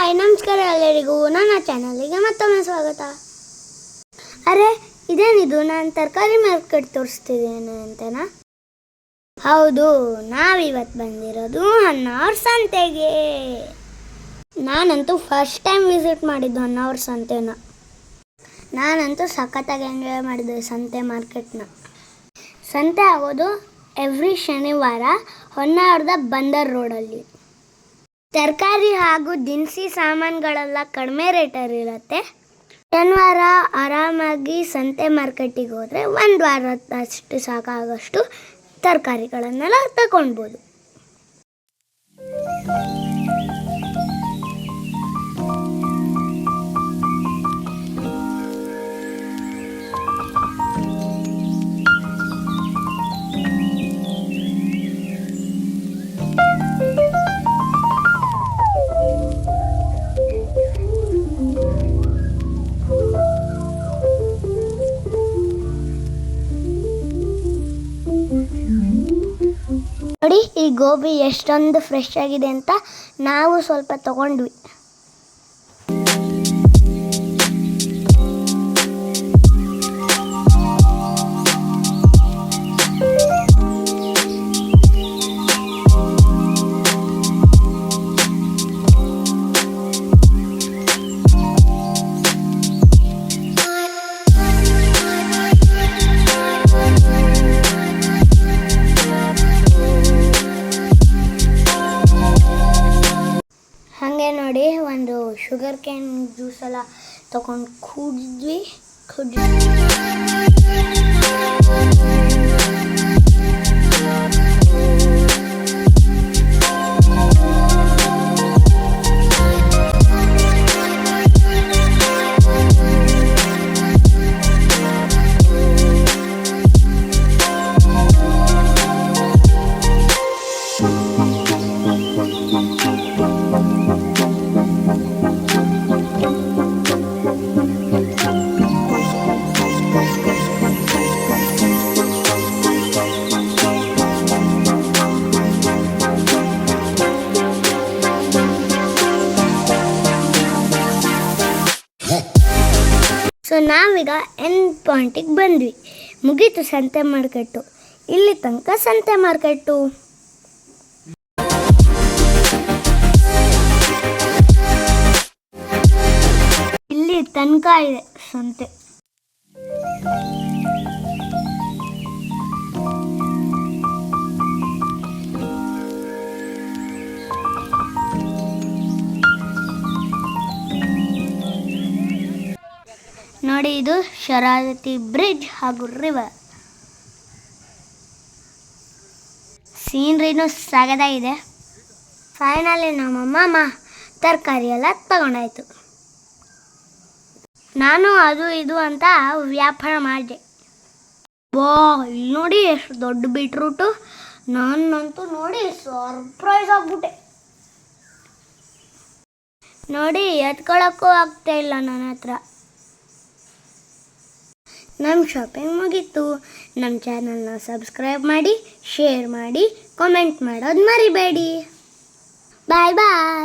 Hi ನಮಸ್ಕಾರ ಎಲ್ಲರಿಗೂ ನನ್ನ ಚಾನಲಿಗೆ ಮತ್ತೊಮ್ಮೆ ಸ್ವಾಗತ. ಅರೆ ಇದೇನಿದು, ನಾನು ತರಕಾರಿ ಮಾರ್ಕೆಟ್ ತೋರಿಸ್ತಿದ್ದೇನೆ ಅಂತನಾ? ಹೌದು, ನಾವಿವತ್ತು ಬಂದಿರೋದು ಹೊನ್ನಾವರ ಸಂತೆಗೆ. ನಾನಂತೂ ಫಸ್ಟ್ ಟೈಮ್ ವಿಸಿಟ್ ಮಾಡಿದ್ದು ಹೊನ್ನಾವರ ಸಂತೆನ. ನಾನಂತೂ ಸಖತ್ತಾಗಿ ಎಂಜಾಯ್ ಮಾಡಿದ್ದೆ ಸಂತೆ ಮಾರ್ಕೆಟ್ನ. ಸಂತೆ ಆಗೋದು ಎವ್ರಿ ಶನಿವಾರ ಹೊನ್ನಾವರದ ಬಂದರ್ ರೋಡಲ್ಲಿ. ತರಕಾರಿ ಹಾಗೂ ದಿನಸಿ ಸಾಮಾನುಗಳೆಲ್ಲ ಕಡಿಮೆ ರೇಟಲ್ಲಿ ಇರುತ್ತೆ. ಶನಿವಾರ ಆರಾಮಾಗಿ ಸಂತೆ ಮಾರ್ಕೆಟಿಗೆ ಹೋದರೆ ಒಂದು ವಾರದಷ್ಟು ಸಾಕಾಗೋಷ್ಟು ತರಕಾರಿಗಳನ್ನೆಲ್ಲ ತಗೊಳ್ಬೋದು. ನೋಡಿ ಈ ಗೋಬಿ ಎಷ್ಟೊಂದು ಫ್ರೆಶ್ ಆಗಿದೆ ಅಂತ ನಾವು ಸ್ವಲ್ಪ ತಗೊಂಡ್ವಿ. ಹಾಗೆ ನೋಡಿ ಒಂದು ಶುಗರ್ ಕ್ಯಾನ್ ಜ್ಯೂಸ್ ಎಲ್ಲ ತಗೊಂಡು ಕುಡಿದ್ವಿ. ಸೊ ನಾವೀಗ ಎಂಡ್ ಪಾಯಿಂಟಿಗೆ ಬಂದ್ವಿ. ಮುಗೀತು ಸಂತೆ ಮಾರ್ಕೆಟು. ಇಲ್ಲಿ ತನಕ ಸಂತೆ ಮಾರ್ಕೆಟು. ಇಲ್ಲಿ ತನಕ ಇದೆ ಸಂತೆ. ನೋಡಿ ಇದು ಶರಾವತಿ ಬ್ರಿಡ್ಜ್ ಹಾಗೂ ರಿವರ್. ಸೀನ್ರಿನೂ ಸಾಗದಾಗಿದೆ. ಫೈನಲಿ ನಮ್ಮಮ್ಮ ತರಕಾರಿ ಎಲ್ಲ ತಗೊಂಡಾಯ್ತು. ನಾನು ಅದು ಇದು ಅಂತ ವ್ಯಾಪಾರ ಮಾಡಿದೆ. ಇಲ್ಲಿ ನೋಡಿ ಎಷ್ಟು ದೊಡ್ಡ ಬೀಟ್ರೂಟು. ನಾನಂತೂ ನೋಡಿ ಸರ್ಪ್ರೈಸ್ ಆಗ್ಬಿಟ್ಟೆ. ನೋಡಿ ಎತ್ಕೊಳ್ಳೋಕ್ಕೂ ಆಗ್ತಾ ಇಲ್ಲ ನನ್ನ ಹತ್ರ. ನಮ್ಮ ಶಾಪಿಂಗ್ ಮುಗೀತು. ನಮ್ಮ ಚಾನಲ್ನ ಸಬ್ಸ್ಕ್ರೈಬ್ ಮಾಡಿ, ಶೇರ್ ಮಾಡಿ, ಕಾಮೆಂಟ್ ಮಾಡೋದು ಮರಿಬೇಡಿ. ಬಾಯ್ ಬಾಯ್.